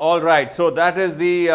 All right, so that is the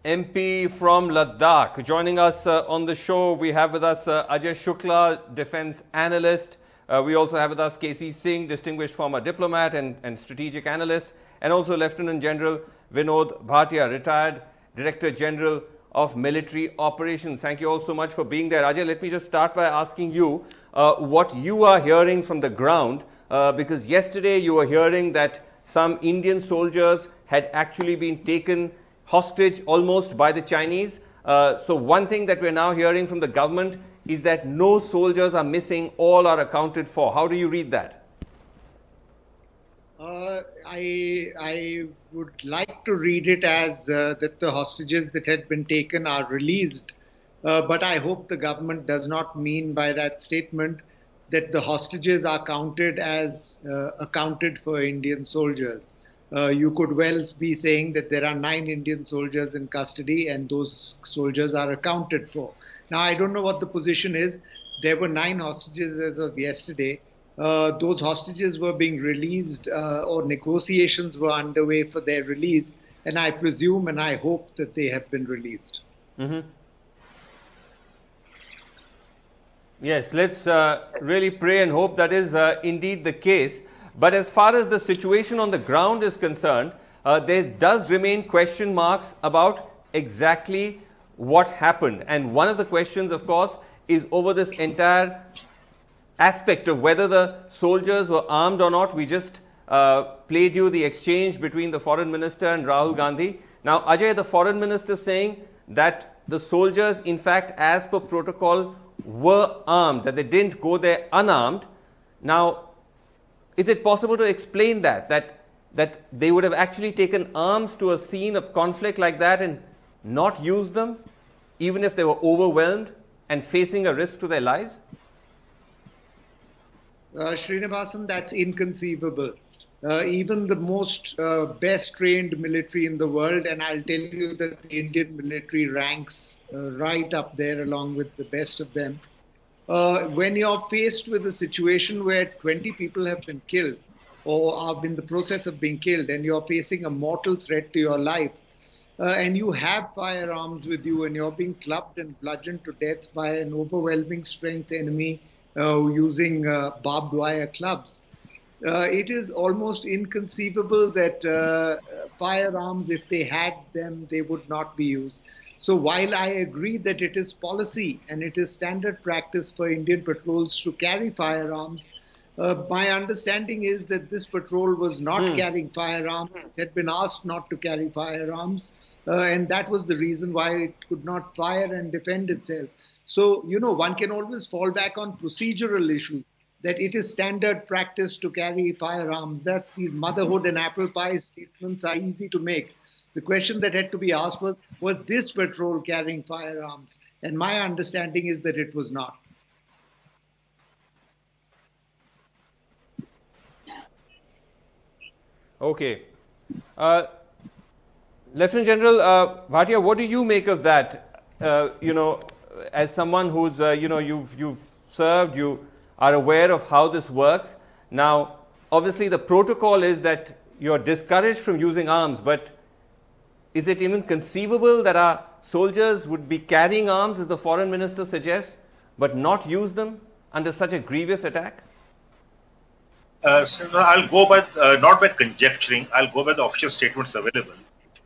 MP from Ladakh. Joining us on the show, we have with us Ajay Shukla, defense analyst. We also have with us KC Singh, distinguished former diplomat and strategic analyst, and also Lieutenant General Vinod Bhatia, retired Director General of Military Operations. Thank you all so much for being there. Ajay, let me just start by asking you what you are hearing from the ground, because yesterday you were hearing that some Indian soldiers had actually been taken hostage almost by the Chinese. So one thing that we're now hearing from the government is that no soldiers are missing, all are accounted for. How do you read that? I would like to read it as that the hostages that had been taken are released. But I hope the government does not mean by that statement that the hostages are counted as accounted for Indian soldiers. You could well be saying that there are 9 Indian soldiers in custody and those soldiers are accounted for. Now, I don't know what the position is. There were 9 hostages as of yesterday. Those hostages were being released or negotiations were underway for their release. And I presume and I hope that they have been released. Mm-hmm. Yes, let's really pray and hope that is indeed the case. But as far as the situation on the ground is concerned, there does remain question marks about exactly what happened. And one of the questions, of course, is over this entire aspect of whether the soldiers were armed or not. We just played you the exchange between the foreign minister and Rahul Gandhi. Now, Ajay, the foreign minister saying that the soldiers, in fact, as per protocol, were armed, that they didn't go there unarmed. Now, is it possible to explain that they would have actually taken arms to a scene of conflict like that and not used them, even if they were overwhelmed and facing a risk to their lives? Srinivasan, that's inconceivable. Even the most best trained military in the world, and I'll tell you that the Indian military ranks right up there along with the best of them. When you're faced with a situation where 20 people have been killed or are in the process of being killed and you're facing a mortal threat to your life, and you have firearms with you and you're being clubbed and bludgeoned to death by an overwhelming strength enemy using barbed wire clubs, it is almost inconceivable that firearms, if they had them, they would not be used. So while I agree that it is policy and it is standard practice for Indian patrols to carry firearms, my understanding is that this patrol was not carrying firearms. It had been asked not to carry firearms, and that was the reason why it could not fire and defend itself. So, you know, one can always fall back on procedural issues, that it is standard practice to carry firearms, that these motherhood and apple pie statements are easy to make. The question that had to be asked was this patrol carrying firearms? And my understanding is that it was not. Okay. Lieutenant General Bhatia, what do you make of that? You know, as someone who's, you know, you've served, you are aware of how this works. Now, obviously, the protocol is that you're discouraged from using arms, but is it even conceivable that our soldiers would be carrying arms, as the foreign minister suggests, but not use them under such a grievous attack? So I'll go by, not by conjecturing, I'll go by the official statements available.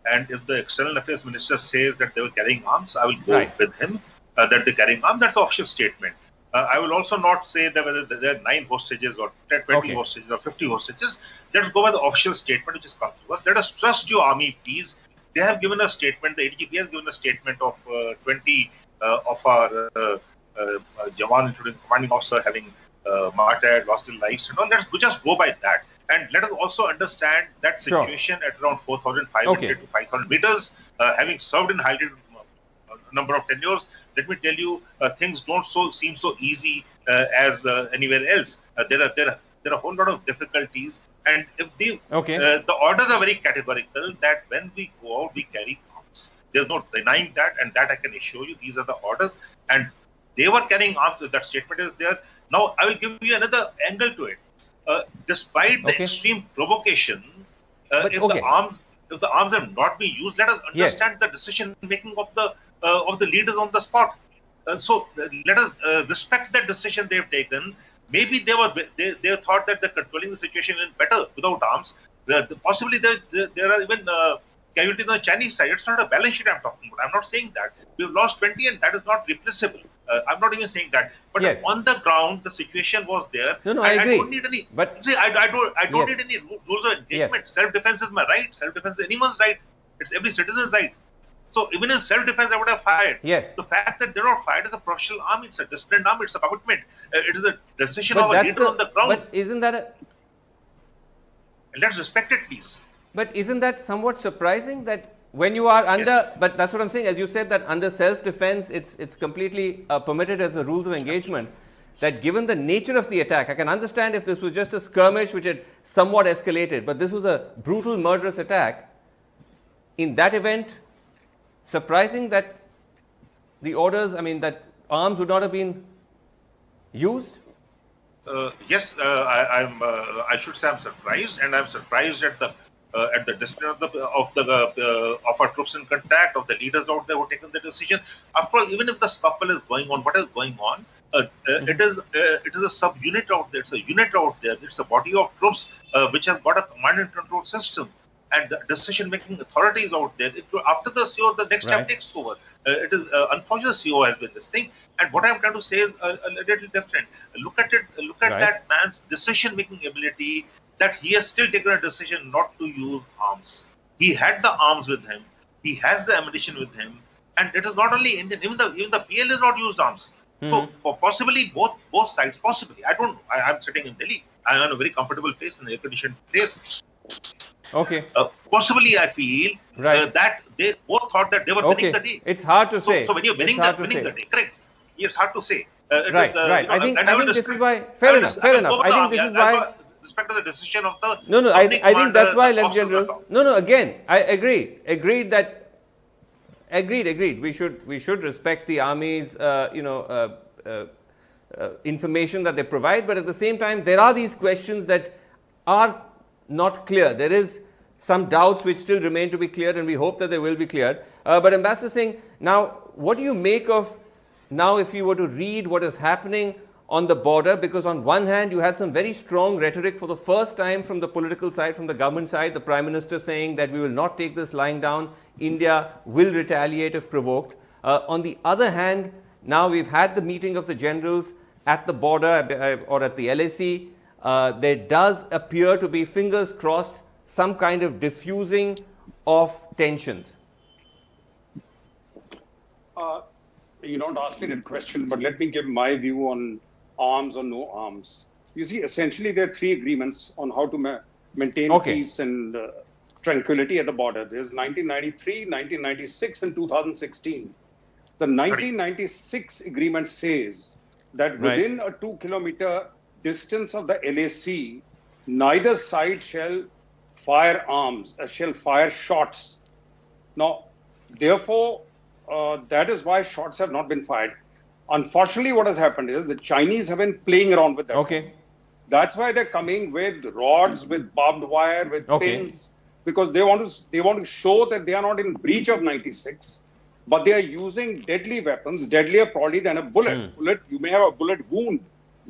And if the External Affairs Minister says that they were carrying arms, I will go with him, that they're carrying arms. That's the official statement. I will also not say that whether there are 9 hostages or 10, 20 hostages or 50 hostages. Let us go by the official statement which is come to us. Let us trust your army, please. They have given a statement, the ADGP has given a statement of 20 of our Jawan, including commanding officer, having martyred, lost their lives. And all. Let's just go by that. And let us also understand that situation at around 4,500 to 5,000 meters, having served in highly number of tenures. Let me tell you, things don't seem so easy as anywhere else. There are a whole lot of difficulties. And if the orders are very categorical that when we go out, we carry arms. There's no denying that, and that I can assure you. These are the orders, and they were carrying arms. If that statement is there. Now, I will give you another angle to it. Despite the extreme provocation, if if the arms have not been used, let us understand the decision making of the leaders on the spot. So let us respect that decision they have taken. Maybe they thought that they're controlling the situation even better without arms. Possibly there are even casualties on the Chinese side. It's not a balance sheet I'm talking about. I'm not saying that. We've lost 20 and that is not replaceable. I'm not even saying that. But on the ground, the situation was there. No, I agree. I don't need any. But see, I don't need any rules of engagement. Self-defense is my right. Self-defense is anyone's right. It's every citizen's right. So even in self-defense, I would have fired. The fact that they're not fired is a professional army. It's a disciplined army. It's a commitment. It is a decision of a leader on the ground. But isn't that let's respect it, please. But isn't that somewhat surprising that when you are under, but that's what I'm saying, as you said, that under self-defense, it's completely permitted as the rules of engagement, that given the nature of the attack, I can understand if this was just a skirmish which had somewhat escalated, but this was a brutal, murderous attack. In that event, surprising that the orders, I mean, that arms would not have been used? Yes, I should say I'm surprised, and I'm surprised at the discipline of our troops in contact, of the leaders out there who have taken the decision. After all, even if the scuffle is going on, what is going on? It is a subunit out there. It's a unit out there. It's a body of troops which has got a command and control system, and the decision-making authorities out there. After the CO, the next step takes over. It is unfortunate CO has been this thing. And what I'm trying to say is a little different. Look at it. Look at that man's decision-making ability. That he has still taken a decision not to use arms. He had the arms with him. He has the ammunition with him. And it is not only Indian. Even the PL has not used arms. So possibly both sides. Possibly. I don't know. I'm sitting in Delhi. I'm in a very comfortable place, in an air-conditioned place. Okay. Possibly, I feel that they both thought that they were winning the day. It's hard to say. So when you're winning the day, correct? It's hard to say. Right. I think this is why. Fair enough. I think this is why. Respect to the decision of the. No. I think that's why, Lieutenant General. No. Again, I agree. Agreed. We should respect the Army's, information that they provide. But at the same time, there are these questions that are not clear. There is some doubts which still remain to be cleared, and we hope that they will be cleared. But Ambassador Singh, now, what do you make of now if you were to read what is happening on the border? Because on one hand, you had some very strong rhetoric for the first time from the political side, from the government side, the Prime Minister saying that we will not take this lying down. India will retaliate if provoked. On the other hand, now we've had the meeting of the generals at the border or at the LAC. There does appear to be, fingers crossed, some kind of diffusing of tensions. You don't ask me that question, but let me give my view on arms or no arms. You see, essentially there are three agreements on how to maintain peace and tranquility at the border. There's 1993, 1996, and 2016. The 1996 agreement says that within a 2-kilometer distance of the LAC, neither side shall fire arms, shall fire shots. Now, therefore, that is why shots have not been fired. Unfortunately, what has happened is the Chinese have been playing around with that. That's why they're coming with rods, with barbed wire, with pins, because they want to show that they are not in breach of 96, but they are using deadly weapons, deadlier probably than a bullet. You may have a bullet wound,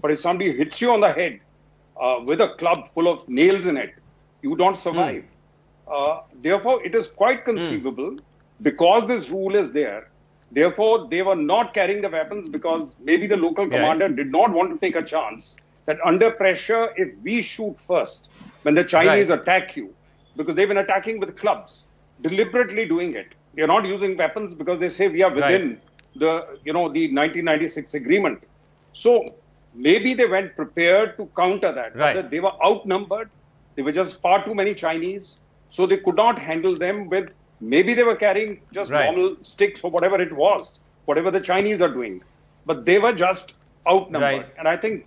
but if somebody hits you on the head with a club full of nails in it, you don't survive. Therefore, it is quite conceivable, because this rule is there. Therefore, they were not carrying the weapons because maybe the local commander did not want to take a chance that under pressure, if we shoot first, when the Chinese attack you, because they've been attacking with clubs, deliberately doing it. They're not using weapons because they say we are within the 1996 agreement. So maybe they went prepared to counter that. But they were outnumbered. There were just far too many Chinese. So they could not handle them with, maybe they were carrying just normal sticks or whatever it was, whatever the Chinese are doing. But they were just outnumbered. And I think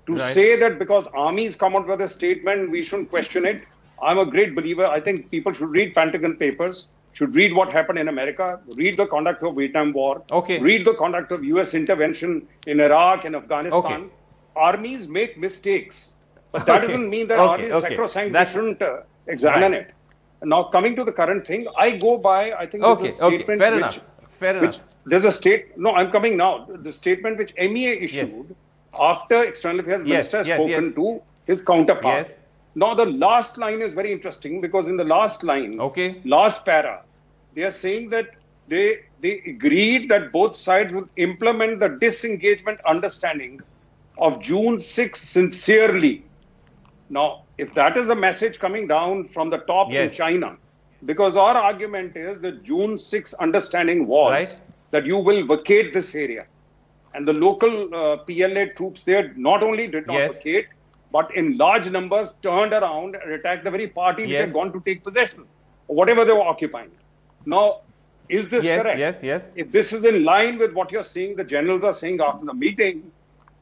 to say that because armies come out with a statement, we shouldn't question it. I'm a great believer. I think people should read Pentagon Papers, should read what happened in America, read the conduct of Vietnam War, read the conduct of US intervention in Iraq and Afghanistan. Armies make mistakes, but that doesn't mean that army is sacrosanct. We shouldn't examine it. Now, coming to the current thing, I go by, I think, okay, the statement fair enough. Fair enough. There's a no, I'm coming now. The statement which MEA issued after External Affairs Minister has spoken to his counterpart. Yes. Now, the last line is very interesting because in the last line, last para, they are saying that they agreed that both sides will implement the disengagement understanding of June 6 sincerely. Now, if that is the message coming down from the top in China, because our argument is the June 6 understanding was that you will vacate this area. And the local PLA troops there not only did not vacate, but in large numbers turned around and attacked the very party which had gone to take possession, or whatever they were occupying. Now, is this correct? Yes. If this is in line with what you're saying, the generals are saying after the meeting,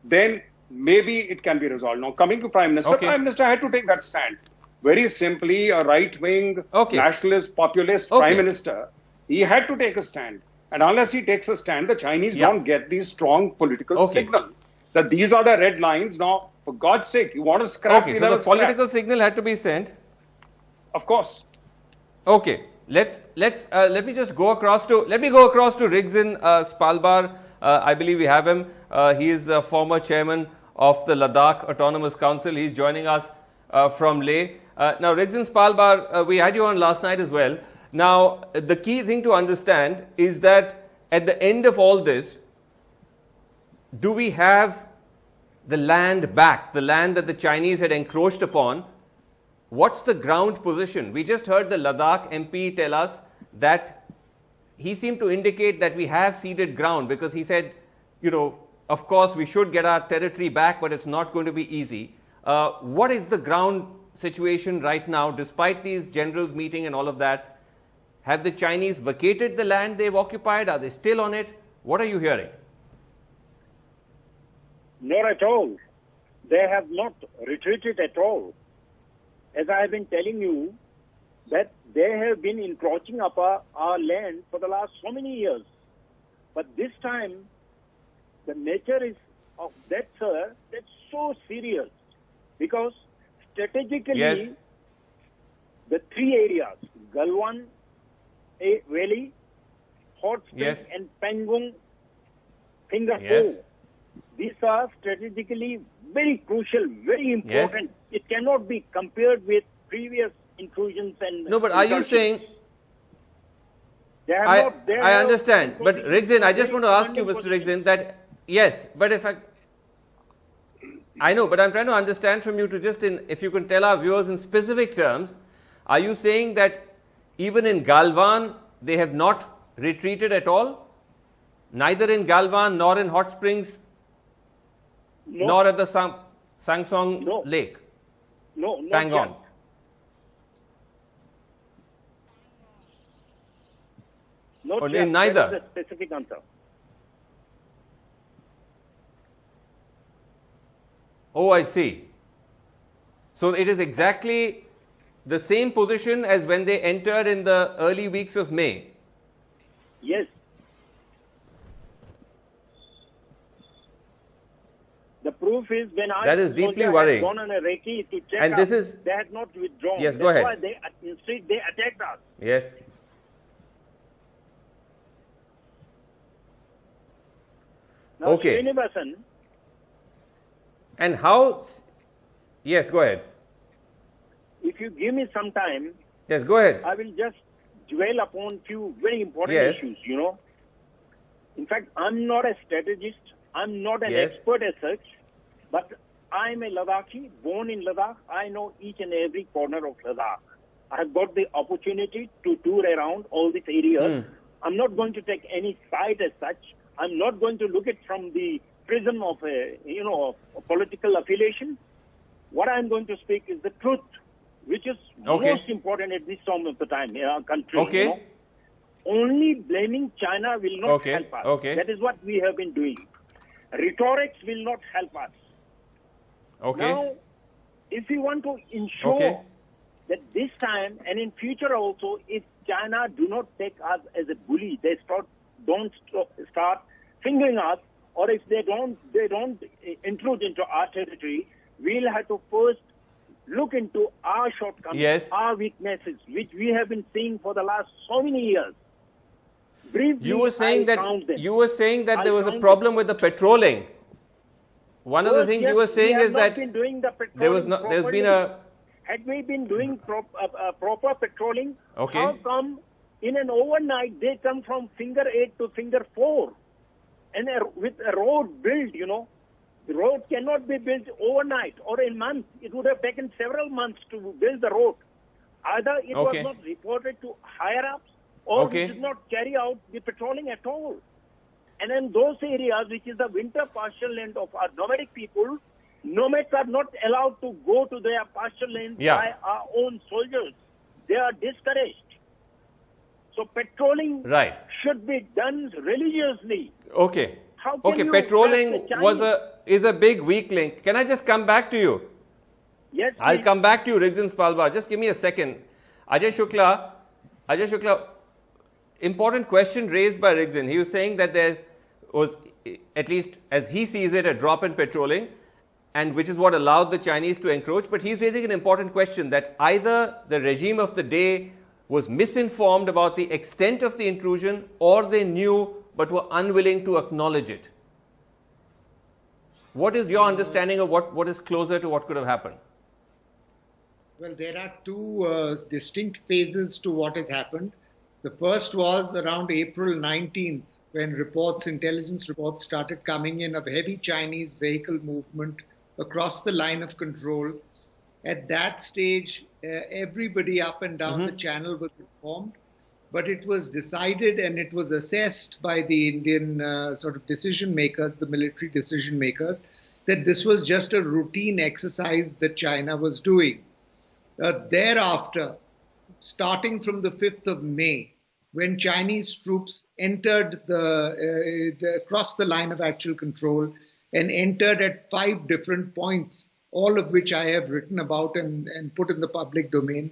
then maybe it can be resolved. Now, coming to Prime Minister, Prime Minister had to take that stand. Very simply, a right-wing, nationalist, populist Prime Minister, he had to take a stand. And unless he takes a stand, the Chinese don't get these strong political signal that these are the red lines. Now, for God's sake, you want to scrap? Okay, so the political signal had to be sent. Of course. Okay, let me just go across to Rigzin Spalbar. I believe we have him. He is a former chairman of the Ladakh Autonomous Council. He's joining us from Leh. Now, Rigzin Spalbar, we had you on last night as well. Now, the key thing to understand is that at the end of all this, do we have the land back, the land that the Chinese had encroached upon? What's the ground position? We just heard the Ladakh MP tell us that he seemed to indicate that we have ceded ground because he said, you know, of course we should get our territory back, but it's not going to be easy. What is the ground situation right now, despite these generals meeting and all of that? Have the Chinese vacated the land they've occupied? Are they still on it? What are you hearing? Not at all. They have not retreated at all. As I have been telling you, that they have been encroaching upon our land for the last so many years. But this time, the nature is of that, sir, that's so serious. Because strategically, the three areas, Galwan Valley, Hot Springs and Pangong Finger Cove, these are strategically very crucial, very important. It cannot be compared with previous intrusions and... No, but are you saying... I understand. But Rigzin, I just want to ask you, Mr. Rigzin, that yes, but if I know, but I'm trying to understand from you to just if you can tell our viewers in specific terms, are you saying that even in Galwan, they have not retreated at all? Neither in Galwan, nor in Hot Springs, nor at the Sangsong Lake? No, not Pangong. yet. Not yet. Neither? That is a specific answer. Oh, I see. So it is exactly the same position as when they entered in the early weeks of May. Yes. The proof is when that is deeply worrying. Had gone on a recce to check and us, this is, they had not withdrawn. Yes, go ahead. That's why instead they attacked us. Yes. Now, okay. Srinivasan, and how? Yes, go ahead. If you give me some time, yes, go ahead. I will just dwell upon few very important issues, you know. In fact, I'm not a strategist, I'm not an expert as such, but I'm a Ladakhi, born in Ladakh. I know each and every corner of Ladakh. I have got the opportunity to tour around all these areas. I'm not going to take any side as such. I'm not going to look at from the prism of a political affiliation. What I'm going to speak is the truth, which is most important at this time of the time in our country. Okay. You know? Only blaming China will not help us. Okay. That is what we have been doing. Rhetorics will not help us. Okay. Now, if we want to ensure that this time and in future also, if China do not take us as a bully, they don't start fingering us, or if they don't intrude into our territory, we'll have to first look into our shortcomings, Yes. our weaknesses, which we have been seeing for the last so many years. Briefly, You were saying I'll that count them. you were saying that there I'll was a count problem with the patrolling. One of the Yes, things yes, you were saying we is have not that been doing the there was patrolling there's been properly. a Had we been doing proper patrolling, Okay. how come in an overnight they come from finger 8 to finger 4? And with a road built, the road cannot be built overnight or in months. It would have taken several months to build the road. Either it Okay. was not reported to higher ups or Okay. we did not carry out the patrolling at all. And in those areas, which is the winter pasture land of our nomadic people, nomads are not allowed to go to their pasture land Yeah. by our own soldiers. They are discouraged. So patrolling Right. should be done religiously. Okay. How can Okay, you patrolling trust the is a big weak link. Can I just come back to you? Yes, I'll please. come back to you, Rigzin Spalbar. Just give me a second. Ajay Shukla, important question raised by Rigzin. He was saying that was, at least as he sees it, a drop in patrolling, and which is what allowed the Chinese to encroach. But he's raising an important question that either the regime of the day was misinformed about the extent of the intrusion, or they knew but were unwilling to acknowledge it. What is your understanding of what is closer to what could have happened? Well, there are two distinct phases to what has happened. The first was around April 19th, when intelligence reports started coming in of heavy Chinese vehicle movement across the line of control. At that stage, everybody up and down the channel was informed, but it was decided and it was assessed by the Indian sort of decision makers, the military decision makers, that this was just a routine exercise that China was doing. Thereafter, starting from the 5th of May, when Chinese troops entered across the line of actual control and entered at 5 different points, all of which I have written about and put in the public domain.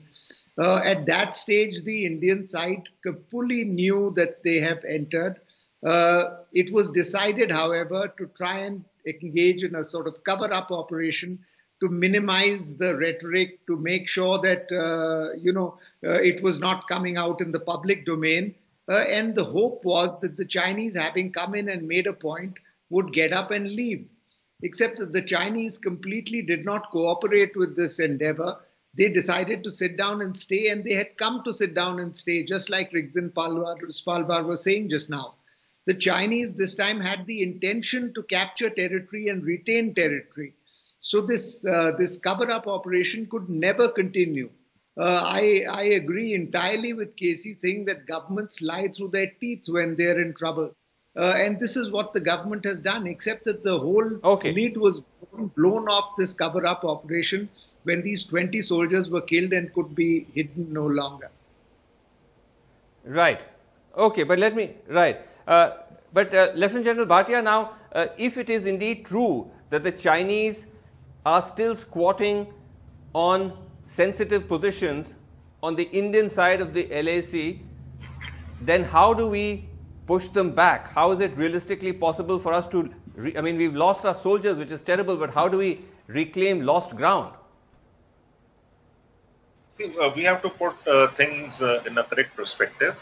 At that stage, the Indian side fully knew that they have entered. It was decided, however, to try and engage in a sort of cover-up operation to minimize the rhetoric, to make sure that, it was not coming out in the public domain. And the hope was that the Chinese, having come in and made a point, would get up and leave. Except that the Chinese completely did not cooperate with this endeavor. They decided to sit down and stay, and they had come to sit down and stay, just like Rigzin Spalbar was saying just now. The Chinese this time had the intention to capture territory and retain territory. So this cover-up operation could never continue. I agree entirely with Casey saying that governments lie through their teeth when they're in trouble. And this is what the government has done, except that the whole lead was blown off this cover-up operation when these 20 soldiers were killed and could be hidden no longer. Right. Okay, but Lieutenant General Bhatia, now, if it is indeed true that the Chinese are still squatting on sensitive positions on the Indian side of the LAC, then how do we push them back? How is it realistically possible for us to, we've lost our soldiers, which is terrible, but how do we reclaim lost ground? See, we have to put things in a correct perspective.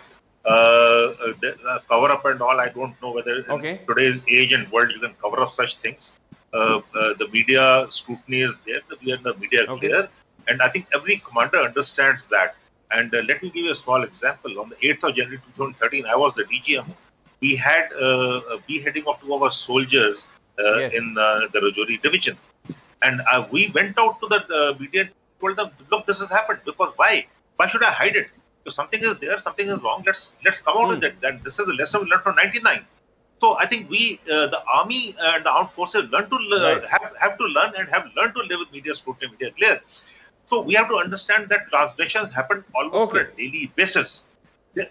Cover up and all, I don't know whether in today's age and world you can cover up such things. The media scrutiny is there, the media are clear, and I think every commander understands that. And let me give you a small example. On the 8th of January 2013, I was the DGM. We had a beheading of 2 of our soldiers in the Rajouri division. And we went out to the media and told them, look, this has happened. Because why? Why should I hide it? If something is there, something is wrong, let's come out with it. That this is a lesson we learned from 99. So I think we, the army and the armed forces, have to learn and have learned to live with media scrutiny, media clear. So we have to understand that transgressions happen almost on a daily basis.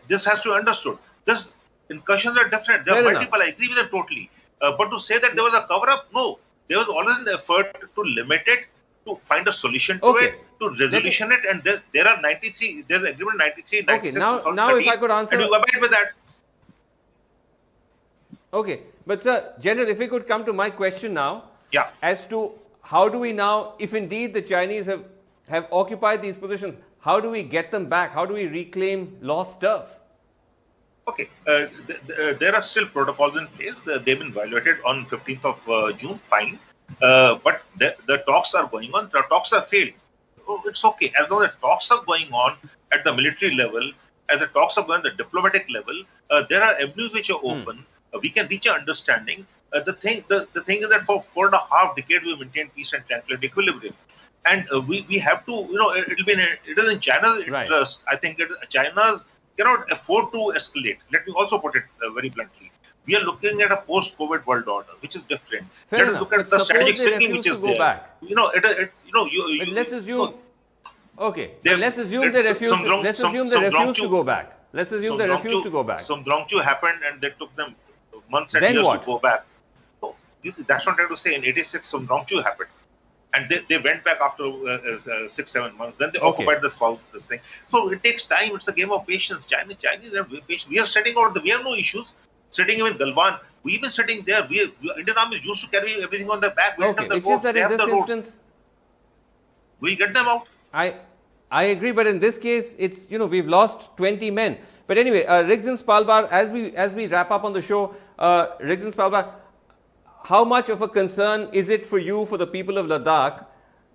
This has to be understood. This incursions are different. There are multiple. I agree with them totally. But to say that there was a cover-up, no. There was always an effort to limit it, to find a solution to it, to resolution it, and there are 93. There's agreement 93, 96. Okay, now if I could answer, and you abide with that. Okay, but sir, General, if we could come to my question now, yeah, as to how do we now, if indeed the Chinese have have occupied these positions. How do we get them back? How do we reclaim lost turf? Okay, there are still protocols in place. They've been violated on 15th of June, fine. But the talks are going on. The talks have failed. Oh, it's okay. As long as the talks are going on at the military level, as the talks are going on at the diplomatic level, there are avenues which are open. We can reach an understanding. The thing is that for 4.5 decades, we maintained peace and tranquility equilibrium. And we have to, it is in China's interest. I think China's cannot afford to escalate. Let me also put it very bluntly. We are looking at a post-COVID world order, which is different. Fair Let us look at the strategic thinking which is there. Back. Let's assume. Okay. Let's assume they refuse. Let's assume they refuse to go back. Let's assume they refuse to go back. Somdrongchu happened, and they took them months and then years what? to go back. So that's what I'm trying to say. In '86, Somdrongchu happened. And they went back after 6-7 months. Then they occupied this thing. So it takes time. It's a game of patience. Chinese are patient. We are sitting out there. We have no issues. Sitting even Galwan. We've been sitting there. Indian Army used to carry everything on their back. We Okay, it's just that in this instance, we'll get them out. I agree, but in this case, it's we've lost 20 men. But anyway, Riggs and Spalbar, as we wrap up on the show, Riggs and Spalbar, how much of a concern is it for you, for the people of Ladakh?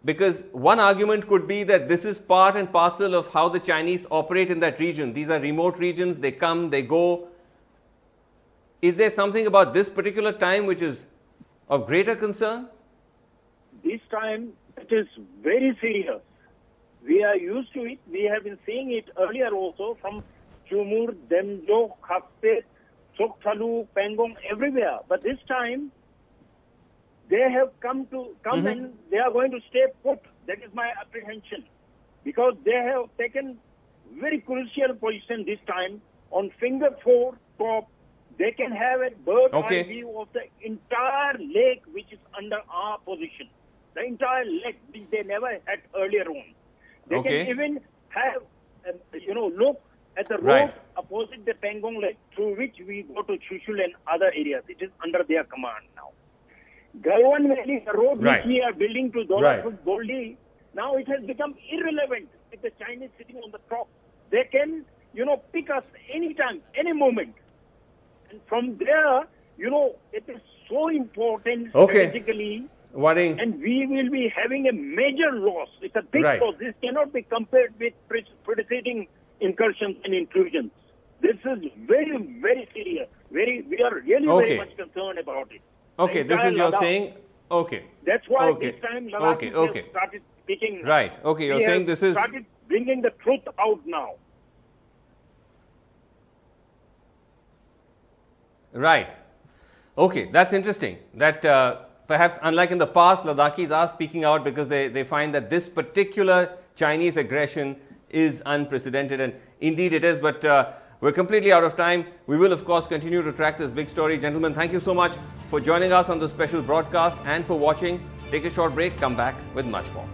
Because one argument could be that this is part and parcel of how the Chinese operate in that region. These are remote regions. They come, they go. Is there something about this particular time which is of greater concern? This time, it is very serious. We are used to it. We have been seeing it earlier also from Chumur, Demjo, Khakte, Chokchalu, Pangong, everywhere. But this time, they have come and they are going to stay put. That is my apprehension. Because they have taken very crucial position this time on Finger 4 top. They can have a bird's eye view of the entire lake which is under our position. The entire lake which they never had earlier on. They can even have, look at the road opposite the Pangong Lake through which we go to Chushul and other areas. It is under their command now. Galwan Valley, the road which we are building to Dholapur Goldi, now it has become irrelevant with the Chinese sitting on the top. They can, pick us anytime, any moment. And from there, it is so important strategically. Worrying. And we will be having a major loss. It's a big loss. This cannot be compared with preceding incursions and intrusions. This is very, very serious. We are really very much concerned about it. Okay, this is your saying. Okay. That's why this time Ladakh has started speaking. Right. Okay, you're saying this is started bringing the truth out now. Right. Okay, that's interesting. That perhaps unlike in the past, Ladakhis are speaking out because they find that this particular Chinese aggression is unprecedented, and indeed it is, but we're completely out of time. We will, of course, continue to track this big story. Gentlemen, thank you so much for joining us on this special broadcast and for watching. Take a short break, come back with much more.